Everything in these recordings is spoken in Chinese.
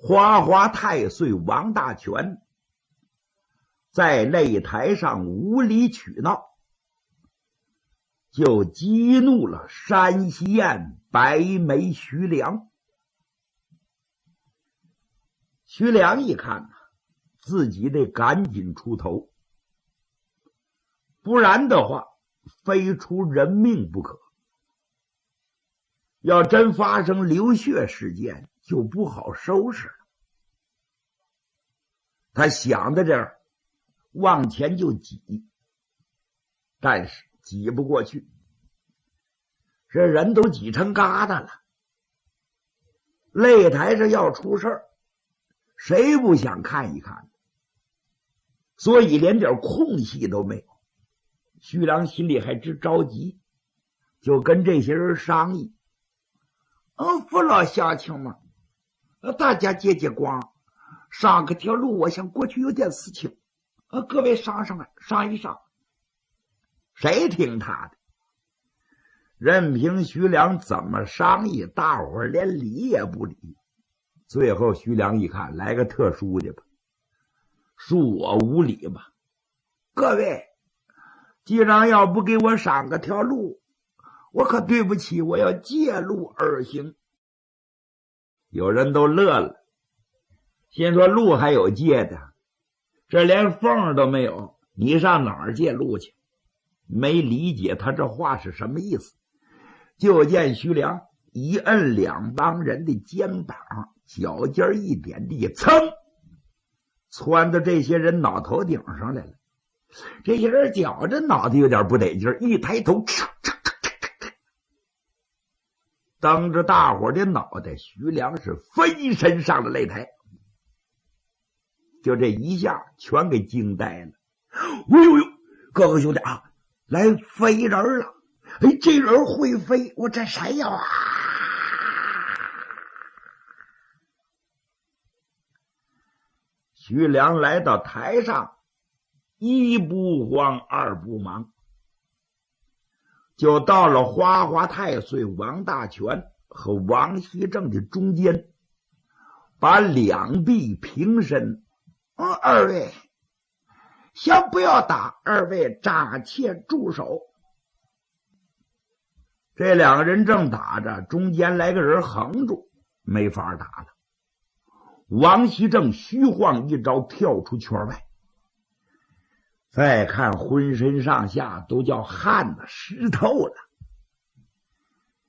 花花太岁王大全在擂台上无理取闹，就激怒了山西县白眉徐良。徐良一看自己得赶紧出头，不然的话非出人命不可。要真发生流血事件就不好收拾了。他想到这儿，往前就挤，但是挤不过去，这人都挤成疙瘩了。擂台上要出事儿，谁不想看一看？所以连点空隙都没有。徐良心里还直着急，就跟这些人商议：父老乡亲们，大家借借光，上个条路，我想过去有点事情，各位商商一商。谁听他的？任凭徐良怎么商议，大伙儿连理也不理。最后徐良一看，来个特殊的吧，恕我无礼吧。各位，既然要不给我上个条路，我可对不起，我要借路而行。有人都乐了，心说路还有借的，这连缝都没有，你上哪儿借路去？没理解他这话是什么意思。就见徐良一摁两帮人的肩膀，脚尖一点地，噌窜到这些人脑头顶上来了。这些人觉着脑袋有点不得劲，一抬头，当着大伙的脑袋，徐良是飞身上了擂台。就这一下全给惊呆了。哎呦呦，各位兄弟啊，来飞人了！哎，这人会飞，我这谁呀？徐良来到台上，一不慌二不忙，就到了花花太岁王大全和王熙正的中间，把两臂平伸。二位先不要打，二位暂且住手。这两个人正打着，中间来个人横住，没法打了。王熙正虚晃一招，跳出圈外。再看浑身上下都叫汗的湿透了，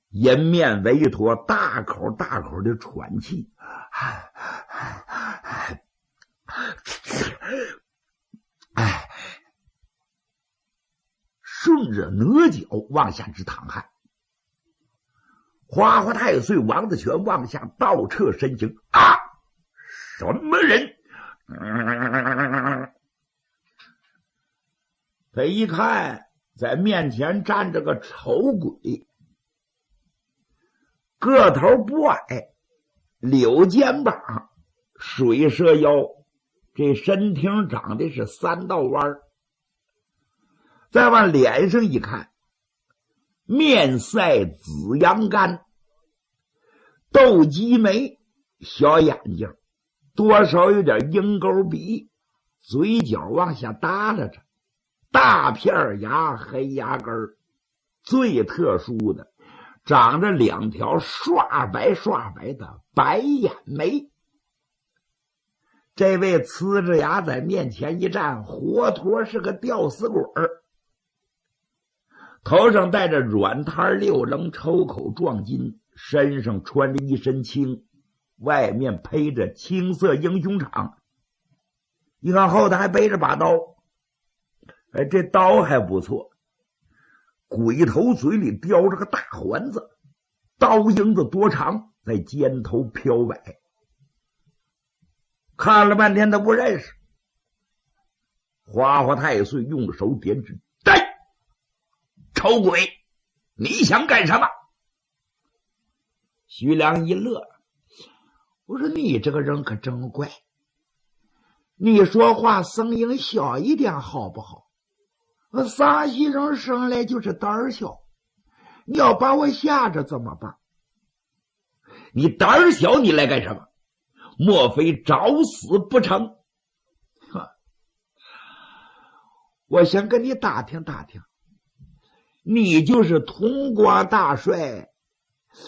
颜面微驼，大口大口的喘气，顺着额角往下直淌汗。花花太岁王大全往下倒撤身形，什么人？他一看在面前站着个丑鬼，个头不矮，柳肩膀，水蛇腰，这身挺长的是三道弯。再往脸上一看，面赛紫阳干，斗鸡眉，小眼睛，多少有点鹰钩鼻，嘴角往下耷拉着，大片牙，黑牙根儿，最特殊的长着两条刷白的白眼眉。这位呲着牙在面前一站，活脱是个吊死鬼儿，头上戴着软摊六棱抽口撞金，身上穿着一身青，外面披着青色英雄氅。你看后头还背着把刀，这刀还不错，鬼头嘴里叼着个大环子，刀缨子多长，在肩头飘摆。看了半天他不认识。花花太岁用手点指：呆，丑鬼，你想干什么？徐良一乐，我说你这个人可真怪，你说话声音小一点好不好？山西人生来就是胆小，你要把我吓着怎么办？你胆小，你来干什么？莫非找死不成？我想跟你打听打听，你就是潼关大帅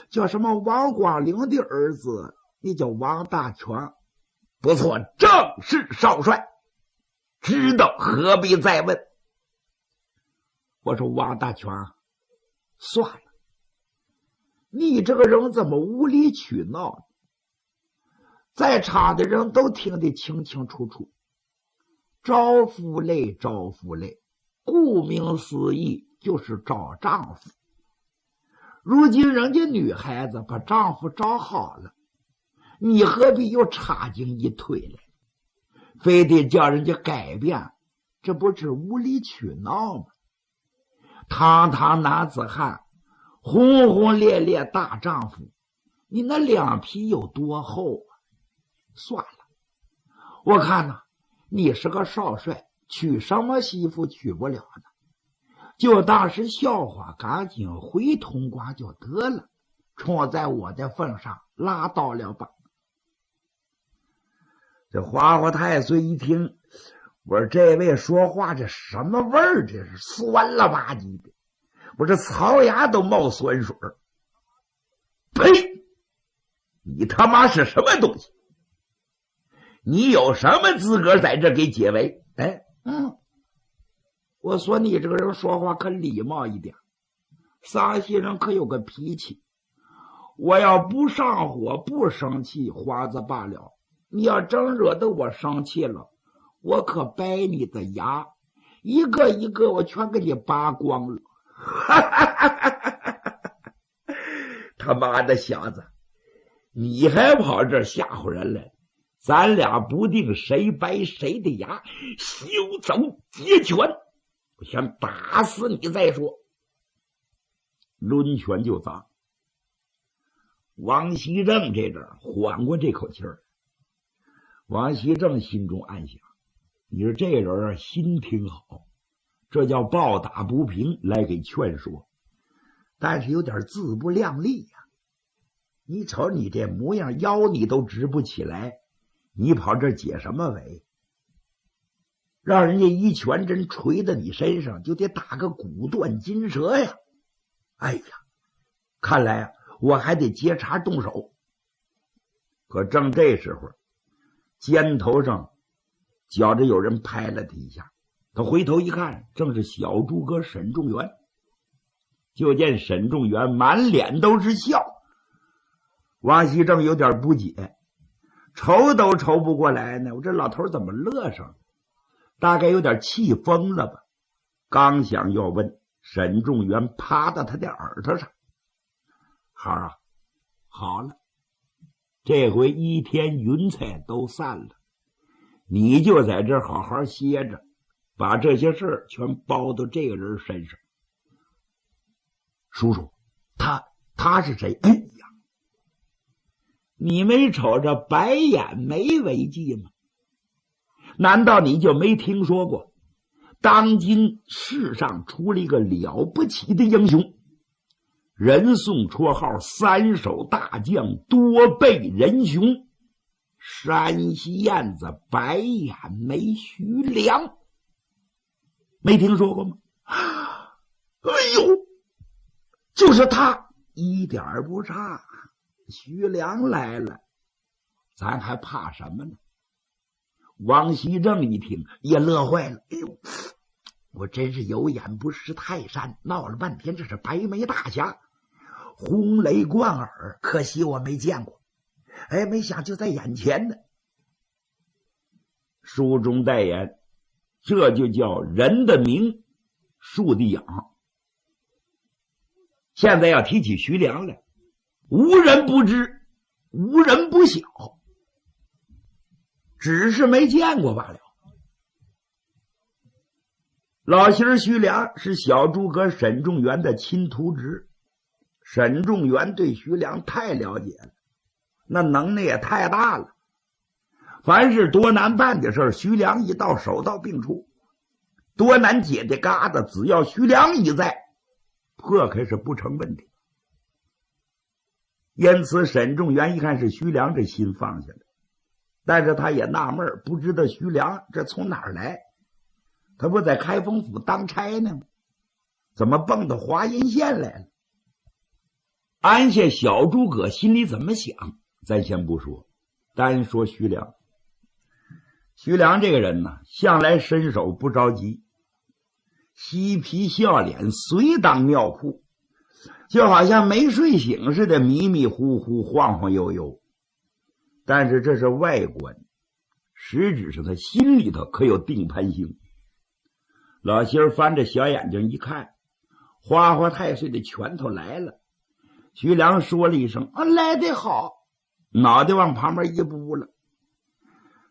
叫什么王光陵的儿子，你叫王大全。不错，正是少帅，知道何必再问。我说王大全，算了，你这个人怎么无理取闹？在场的人都听得清清楚楚，招夫累，招夫累，顾名思义就是找丈夫。如今人家女孩子把丈夫找好了，你何必又插进一腿来，非得叫人家改变？这不是无理取闹吗？堂堂男子汉，轰轰烈烈大丈夫，你那两皮有多厚啊？算了，我看呐，你是个少帅，娶什么媳妇娶不了呢？就当是笑话，赶紧回潼关就得了，冲在我的份上，拉倒了吧。这花花太岁一听，我说这位说话这什么味儿？这是酸了吧唧的，我这槽牙都冒酸水。呸！你他妈是什么东西？你有什么资格在这给解围？我说你这个人说话可礼貌一点，陕西人可有个脾气，我要不上火不生气花子罢了，你要真惹得我生气了，我可掰你的牙，一个一个我全给你拔光了。他妈的小子，你还跑这吓唬人来，咱俩不定谁掰谁的牙，休走截拳，我先打死你再说。抡拳就砸。王熙正这阵缓过这口气儿，王熙正心中暗想，你说这人心挺好，这叫暴打不平来给劝说，但是有点自不量力呀。你瞅你这模样，腰你都直不起来，你跑这解什么围？让人家一拳真捶到你身上，就得打个骨断筋折呀！哎呀，看来啊，我还得接茬动手。可正这时候，肩头上觉着有人拍了他一下，他回头一看，正是小诸葛沈仲元。就见沈仲元满脸都是笑，王熙正有点不解，愁都愁不过来呢，我这老头怎么乐上了？大概有点气疯了吧。刚想要问，沈仲元趴到他的耳朵上，孩儿啊，好了，这回一天云彩都散了，你就在这好好歇着，把这些事全包到这个人身上。叔叔，他是谁？哎呀，你没瞅着白眼眉为记吗？难道你就没听说过当今世上出了一个了不起的英雄，人送绰号三手大将多倍仁雄，山西燕子白眼眉徐良，没听说过吗？哎呦，就是他，一点不差。徐良来了，咱还怕什么呢？王熙正一听也乐坏了，哎呦，我真是有眼不识泰山，闹了半天这是白眉大侠，轰雷贯耳，可惜我没见过，哎，没想就在眼前呢。书中代言，这就叫人的名，树的养。现在要提起徐良来，无人不知，无人不晓，只是没见过罢了。老星徐良是小诸葛沈仲元的亲徒侄，沈仲元对徐良太了解了，那能耐也太大了。凡是多难办的事，徐良一到手到病除；多难解的疙瘩，只要徐良一在，破开是不成问题。因此沈仲元一看是徐良，这心放下了，但是他也纳闷，不知道徐良这从哪儿来，他不在开封府当差呢吗？怎么蹦到华阴县来了？安下小诸葛心里怎么想，咱先不说，单说徐良。徐良这个人呢，向来伸手不着急，嬉皮笑脸，随当尿裤，就好像没睡醒似的，迷迷糊糊，晃晃悠悠。但是这是外观，实质上他心里头可有定盘星。老心儿翻着小眼睛一看，花花太岁的拳头来了。徐良说了一声：“来得好。”脑袋往旁边一步了。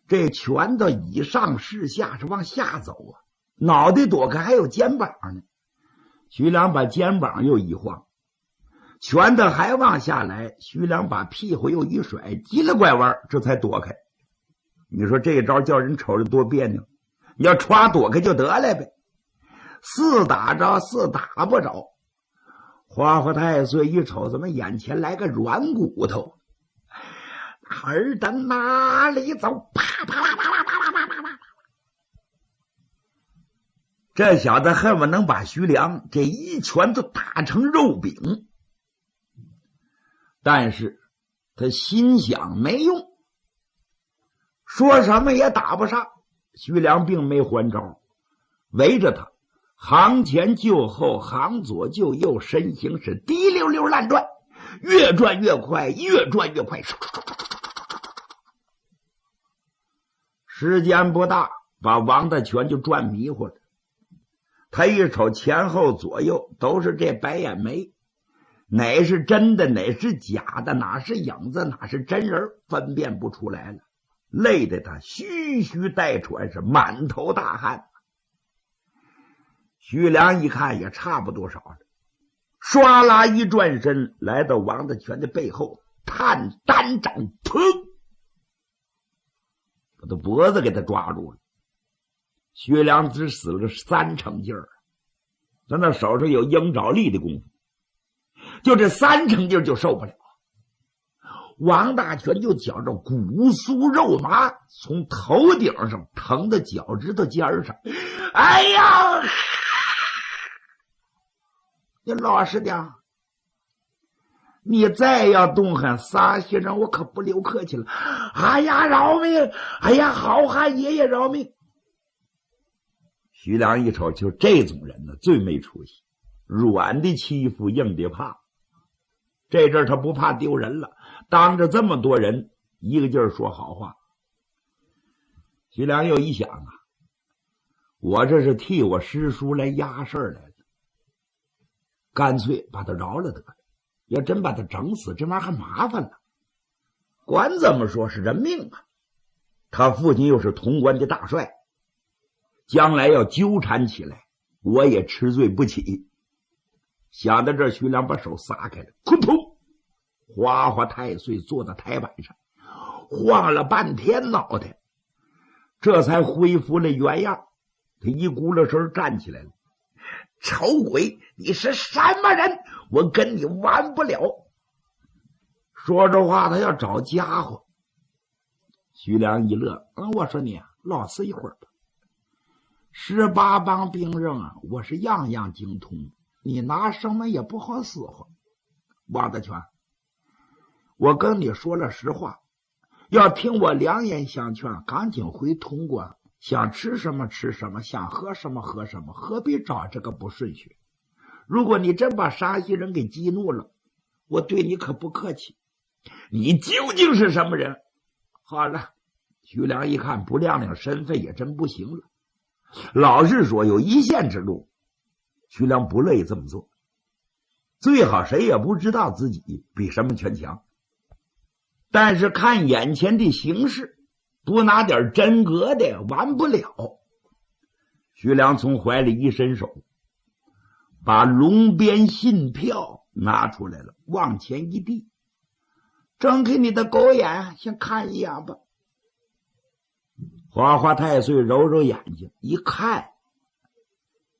这拳头以上是下，是往下走啊，脑袋躲开还有肩膀呢。徐良把肩膀又一晃，拳头还往下来，徐良把屁股又一甩，急了拐弯，这才躲开。你说这一招叫人瞅着多别扭，你要歘躲开就得了呗。四打着四打不着，花花太岁一瞅，怎么眼前来个软骨头？儿的哪里走？啪啪啪啪啪啪啪啪啪！这小子恨不能把徐良这一拳都打成肉饼。但是他心想没用，说什么也打不上。徐良并没还招，围着他行前就后，行左就右，身形是滴溜溜乱转，越转越快，越转越快。时间不大，把王大全就转迷糊了。他一瞅前后左右都是这白眼眉，哪是真的，哪是假的，哪是影子，哪是真人，分辨不出来了，累得他吁吁带喘，是满头大汗。徐良一看也差不多少了，唰啦一转身，来到王大全的背后，探单掌，砰，把他脖子给他抓住了。徐良只死了3成劲儿，他那手上有鹰爪力的功夫，就这3成劲儿就受不了。王大全就觉着骨酥肉麻，从头顶上疼到脚趾头尖上。哎呀！你老实点，你再要动狠撒些人，我可不留客气了。哎呀，饶命！哎呀，好汉爷爷饶命！徐良一瞅，就这种人呢，最没出息，软的欺负，硬的怕。这阵他不怕丢人了，当着这么多人，一个劲儿说好话。徐良又一想啊，我这是替我师叔来压事儿来了，干脆把他饶了得了。要真把他整死，这玩意儿还麻烦了。管怎么说是人命啊，他父亲又是潼关的大帅，将来要纠缠起来，我也吃罪不起。想到这，徐良把手撒开了，扑通，花花太岁坐在台板上，晃了半天脑袋，这才恢复了原样。他一咕噜声站起来了。丑鬼，你是什么人？我跟你玩不了。说着话，他要找家伙。徐良一乐，我说你老实一会儿吧。18帮兵刃啊，我是样样精通，你拿什么也不好使唤。王大全，我跟你说了实话，要听我良言相劝，赶紧回潼关。想吃什么吃什么，想喝什么喝什么，何必找这个不顺序？如果你真把山西人给激怒了，我对你可不客气。你究竟是什么人？好了，徐良一看不亮亮身份也真不行了。老实说，有一线之路，徐良不乐意这么做，最好谁也不知道自己比什么全强。但是看眼前的形势，不拿点真格的完不了。徐良从怀里一伸手，把龙边信票拿出来了，往前一递，睁开你的狗眼，先看一眼吧。花花太岁揉揉眼睛一看，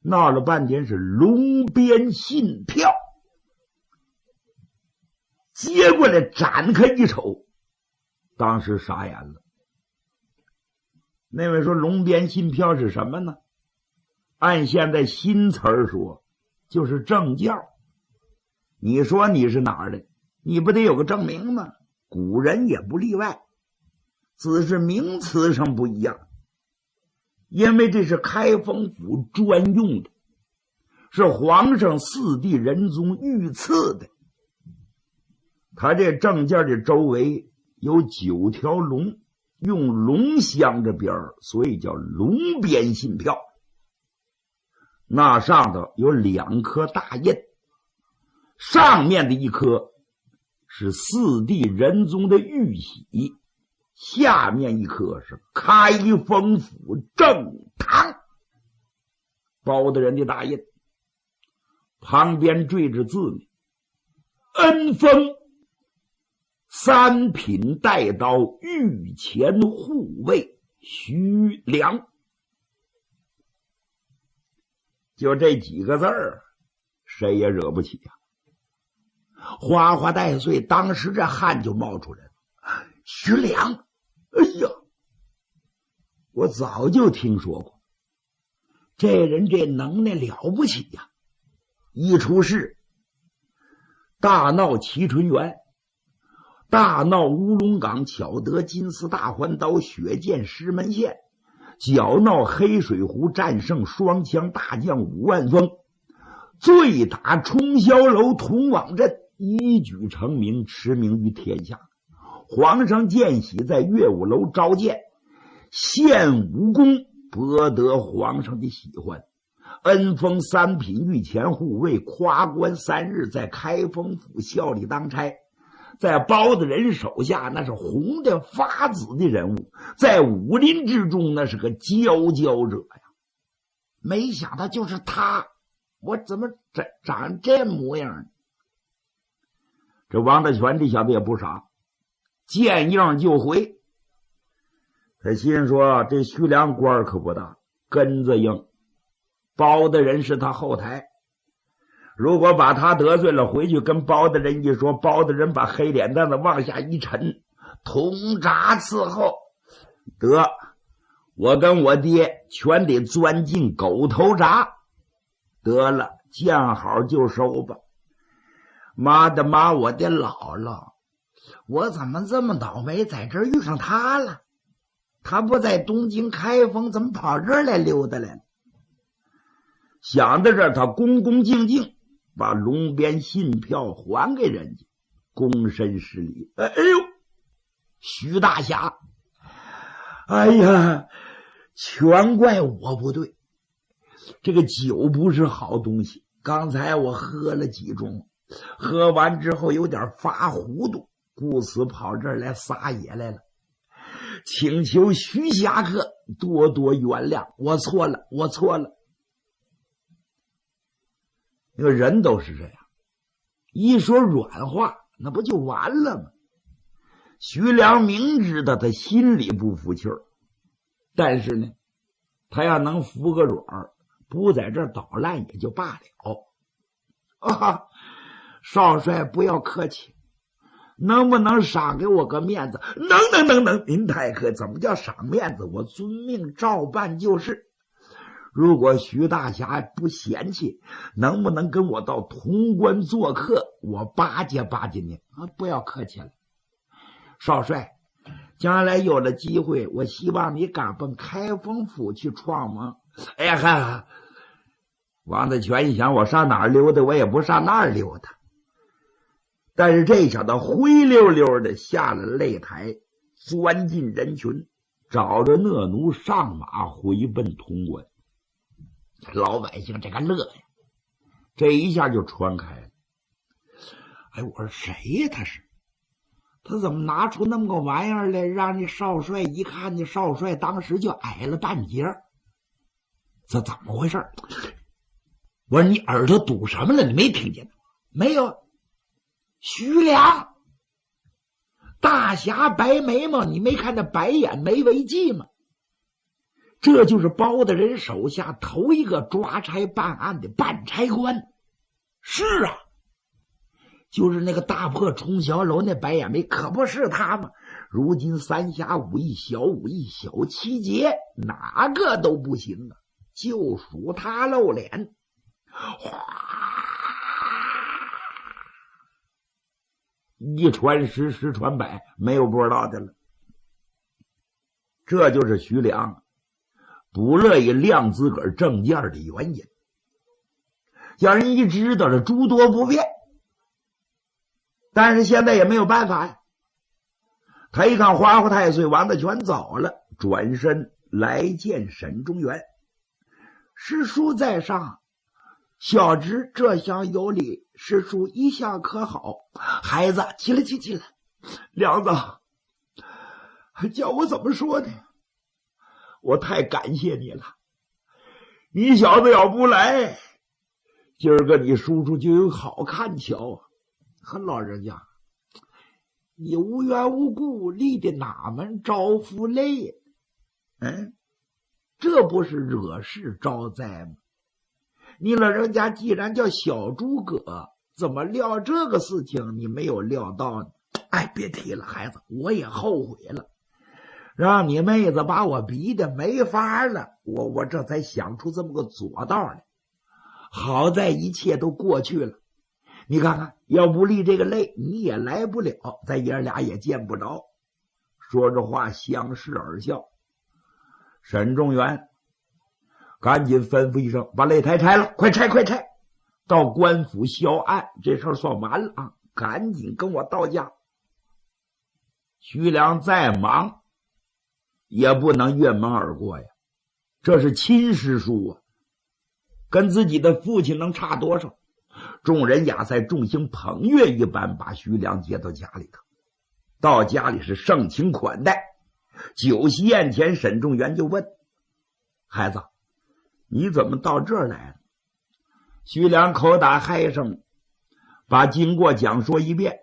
闹了半天是龙边信票，接过来展开一瞅，当时傻眼了。那位说龙边信票是什么呢？按现在新词儿说，就是证件。你说你是哪儿的，你不得有个证明吗？古人也不例外，只是名词上不一样。因为这是开封府专用的，是皇上四帝仁宗御赐的。他这证件的周围有9条龙，用龙镶着边儿，所以叫龙边信票。那上头有2颗大印，上面的一颗是四帝仁宗的玉玺，下面一颗是开封府正堂包大人的大印，旁边缀着字呢：恩封3品带刀御前护卫徐良。就这几个字儿，谁也惹不起呀。花花带碎，当时这汗就冒出来了。徐良，哎呀，我早就听说过，这人这能耐了不起呀！一出事，大闹齐春园，大闹乌龙岗，巧得金丝大环刀，血溅石门县，搅闹黑水湖，战胜双枪大将5万峰，醉打冲霄楼同往镇，一举成名，驰名于天下。皇上见喜，在乐舞楼召见，献武功，博得皇上的喜欢。恩封3品御前护卫，夸官3日，在开封府效力当差。在包大人手下，那是红的发紫的人物，在武林之中那是个佼佼者呀。没想到就是他，我怎么长这模样呢？这王大全这小子也不傻，见样就回。他心说这徐良官可不大，根子硬，包大人是他后台，如果把他得罪了，回去跟包大人一说，包大人把黑脸蛋子往下一沉，通闸伺候，得我跟我爹全得钻进狗头闸。得了，见好就收吧。妈的妈，我的姥姥，我怎么这么倒霉，在这儿遇上他了？他不在东京开封，怎么跑这儿来溜达来了？想到这儿，他恭恭敬敬把龙边信票还给人家，躬身施礼。哎呦，徐大侠，哎呀，全怪我不对，这个酒不是好东西，刚才我喝了几盅，喝完之后有点发糊涂，故此跑这儿来撒野来了，请求徐侠客多多原谅，我错了，我错了。那个人都是这样，一说软话那不就完了吗？徐良明知道他心里不服气儿，但是呢，他要能服个软，不在这儿捣烂也就罢了。啊，少帅不要客气，能不能赏给我个面子？能，您太客气，怎么叫赏面子？我遵命照办就是。如果徐大侠不嫌弃，能不能跟我到潼关做客？我巴结巴结您啊！不要客气了，少帅，将来有了机会，我希望你敢奔开封府去闯吗？哎呀哈！王大全一想，我上哪儿溜达，我也不上那儿溜达。但是这小子灰溜溜的下了擂台，钻进人群，找着讷奴上马回奔潼关。老百姓这个乐呀，这一下就传开了。哎，我说谁呀？他怎么拿出那么个玩意儿来，让那少帅一看，那少帅当时就矮了半截。这怎么回事？我说你耳朵堵什么了？你没听见？没有。徐良大侠白眉毛，你没看那白眼眉为记吗？这就是包大人手下头一个抓差办案的办差官。是啊，就是那个大破冲霄楼那白眼眉，可不是他吗？如今三侠五义、小五义、小七节哪个都不行啊，就属他露脸。哗，一传十，十传百，没有不知道的了。这就是徐良不乐意亮自个儿证件的原因。叫人一知道这诸多不便，但是现在也没有办法呀。他一看花花太岁王的全走了，转身来见沈中原。师叔在上，小侄这厢有礼，师叔一向可好？孩子，起来起来，梁子，叫我怎么说呢？我太感谢你了，你小子要不来，今儿个你叔叔就有好看瞧。和老人家，你无缘无故立的哪门招夫累？这不是惹事招灾吗？你老人家既然叫小诸葛，怎么料这个事情你没有料到呢？哎，别提了，孩子，我也后悔了，让你妹子把我逼得没法了，我这才想出这么个左道来。好在一切都过去了，你看看，要不立这个累，你也来不了，咱爷俩也见不着。说着话相视而笑。沈仲元赶紧吩咐一声，把擂台拆了，快拆快拆，到官府销案，这事儿算完了啊！赶紧跟我到家。徐良再忙也不能越门而过呀，这是亲师叔啊，跟自己的父亲能差多少？众人雅塞众星捧月一般把徐良接到家里头，到家里是盛情款待。酒席宴前，沈仲元就问：孩子，你怎么到这儿来了？徐良口打嗨声，把经过讲说一遍，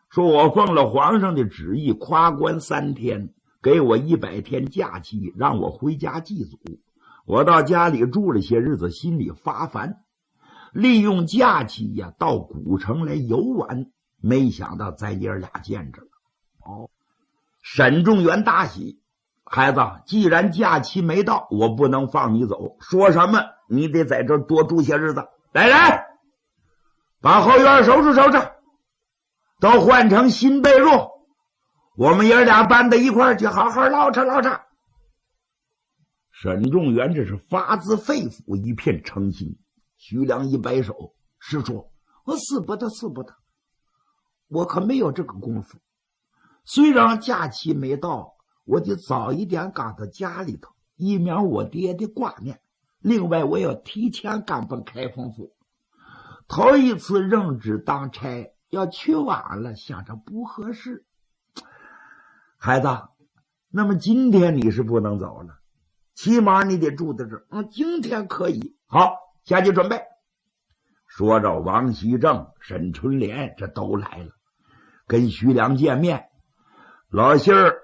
说我奉了皇上的旨意，夸官3天，给我100天假期，让我回家祭祖。我到家里住了些日子，心里发烦，利用假期呀，到古城来游玩，没想到咱爷俩见着了。沈仲元大喜，孩子，既然假期没到，我不能放你走，说什么你得在这多住些日子。来人，把后院收拾收拾，都换成新被褥，我们爷俩搬到一块儿去，好好唠扯唠扯。沈仲元这是发自肺腑，一片诚心。徐良一摆手，师叔，我死不得死不得，我可没有这个功夫。虽然假期没到，我得早一点赶到家里头，以免我爹的挂念。另外我要提前赶奔开封府，头一次任职当差，要去晚了想着不合适。孩子，那么今天你是不能走了，起码你得住在这儿。今天可以。好，下去准备。说着，王熙正、沈春莲这都来了，跟徐良见面。老信儿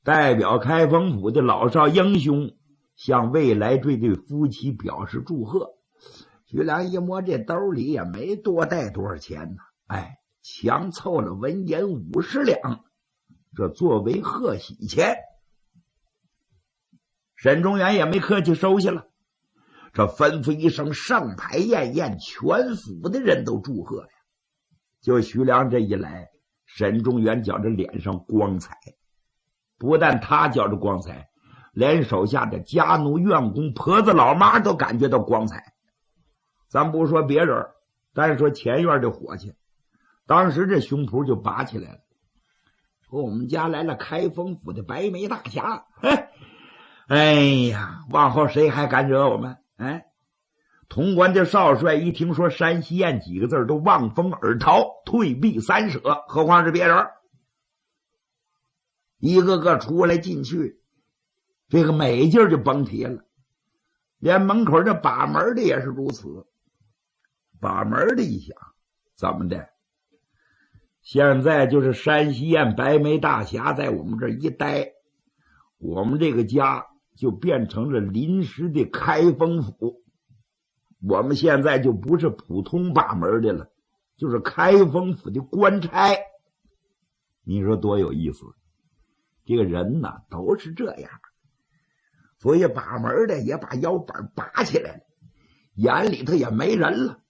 代表开封府的老少英雄向未来这对夫妻表示祝贺。徐良一摸这兜里也没多带多少钱呢，强凑了文银50两，这作为贺喜钱。沈仲元也没客气，收下了。这吩咐一声，盛牌宴宴，全府的人都祝贺呀。就徐良这一来，沈仲元觉着脸上光彩，不但他觉着光彩，连手下的家奴院工婆子老妈都感觉到光彩。咱不说别人，单说前院的伙计，当时这胸脯就拔起来了，说我们家来了开封府的白眉大侠。哎呀，往后谁还敢惹我们？潼关的少帅一听说山西宴几个字，都望风而逃，退避三舍，何况是别人？一个个出来进去，这个美劲儿就甭提了。连门口这把门的也是如此。把门的一想，怎么的？现在就是山西宴白眉大侠在我们这一待，我们这个家就变成了临时的开封府。我们现在就不是普通把门的了，就是开封府的官差。你说多有意思。这个人呢都是这样，所以把门的也把腰板拔起来了，眼里头也没人了。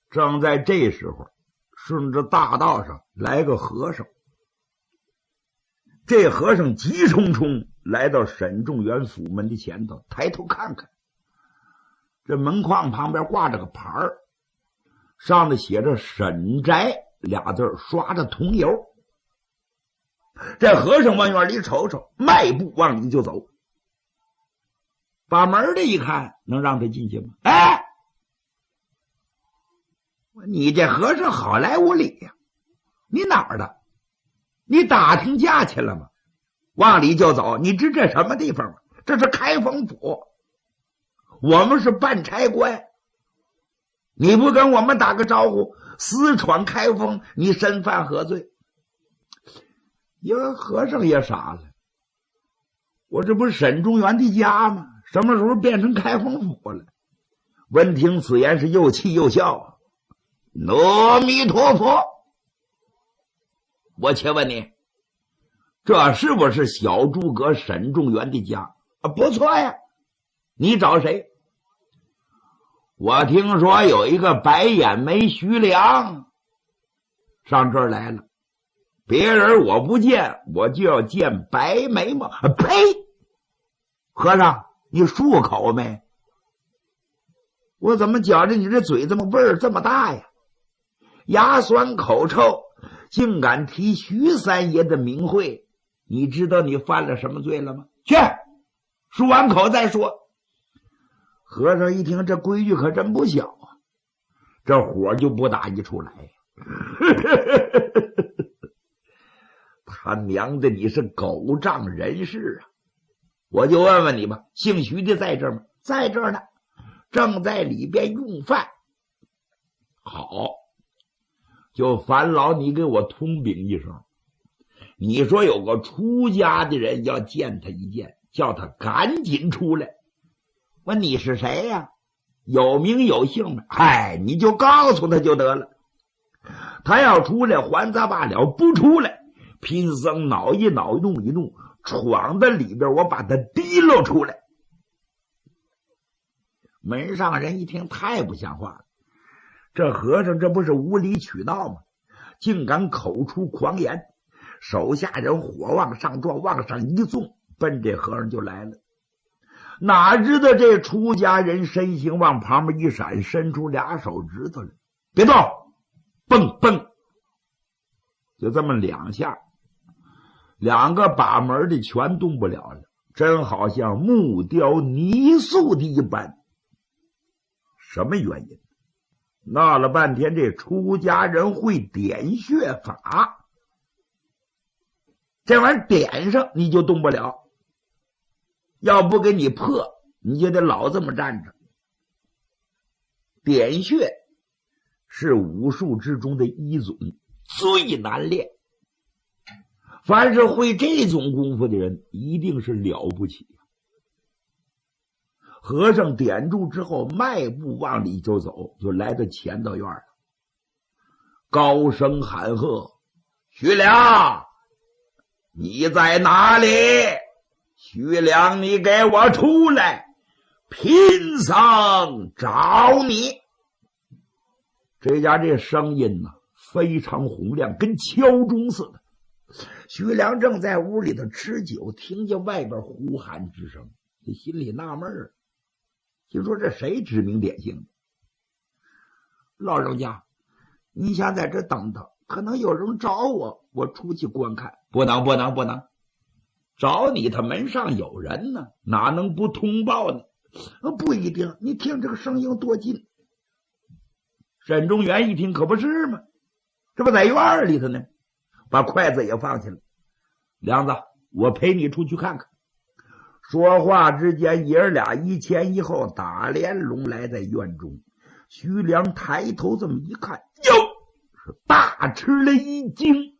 正在这时候，顺着大道上来个和尚，这和尚急冲冲来到沈仲元府门的前头，抬头看看，这门框旁边挂着个牌儿，上头写着沈宅俩字，刷着铜油。这和尚往院里瞅瞅，迈步往里就走。把门的一看，能让他进去吗？哎，你这和尚好来无礼呀！你哪儿的？你打听价钱了吗？往里就走，你知这什么地方吗？这是开封府，我们是办差官，你不跟我们打个招呼，私闯开封，你身犯何罪？因为和尚也傻了，我这不是沈仲元的家吗？什么时候变成开封府了？闻听此言是又气又笑。阿弥陀佛，我且问你，这是不是小诸葛沈仲元的家？不错呀，你找谁？我听说有一个白眼眉徐良上这儿来了，别人我不见，我就要见白眉毛。呸！和尚，你漱口没？我怎么觉着你这嘴这么味儿这么大呀？牙酸口臭，竟敢提徐三爷的名讳，你知道你犯了什么罪了吗？去，漱完口再说。和尚一听这规矩可真不小啊，这火就不打一处来。他娘的，你是狗仗人势啊！我就问问你吧，姓徐的在这儿吗？在这儿呢，正在里边用饭。好，就烦劳你给我通禀一声，你说有个出家的人要见他一见，叫他赶紧出来。问你是谁呀？有名有姓的？嗨，你就告诉他就得了。他要出来还则罢了，不出来，贫僧恼一恼，怒一怒，闯到里边，我把他提溜出来。门上人一听，太不像话了，这和尚这不是无理取闹吗？竟敢口出狂言！手下人火往上撞，往上一纵，奔这和尚就来了。哪知道这出家人身形往旁边一闪，伸出俩手指头来，别动，蹦蹦，就这么两下，两个把门的全动不了了，真好像木雕泥塑的一般。什么原因？闹了半天，这出家人会点穴法，这玩意儿点上你就动不了，要不给你破，你就得老这么站着。点穴是武术之中的一种，最难练。凡是会这种功夫的人，一定是了不起。和尚点住之后，迈步往里就走，就来到前头院了，高声喊喝：徐良，你在哪里？徐良，你给我出来，贫僧找你。这家这声音呢，非常洪亮，跟敲钟似的。徐良正在屋里头吃酒，听见外边呼喊之声，这心里纳闷儿，就说这谁指名点姓的？老人家，你想在这等等，可能有人找我，我出去观看。不能，找你他门上有人呢，哪能不通报呢？不一定，你听这个声音多近。沈仲元一听，可不是吗？这不在院里头呢，把筷子也放下了。梁子，我陪你出去看看。说话之间，爷儿俩一前一后打连龙来在院中。徐良抬头这么一看，哟，是大吃了一惊。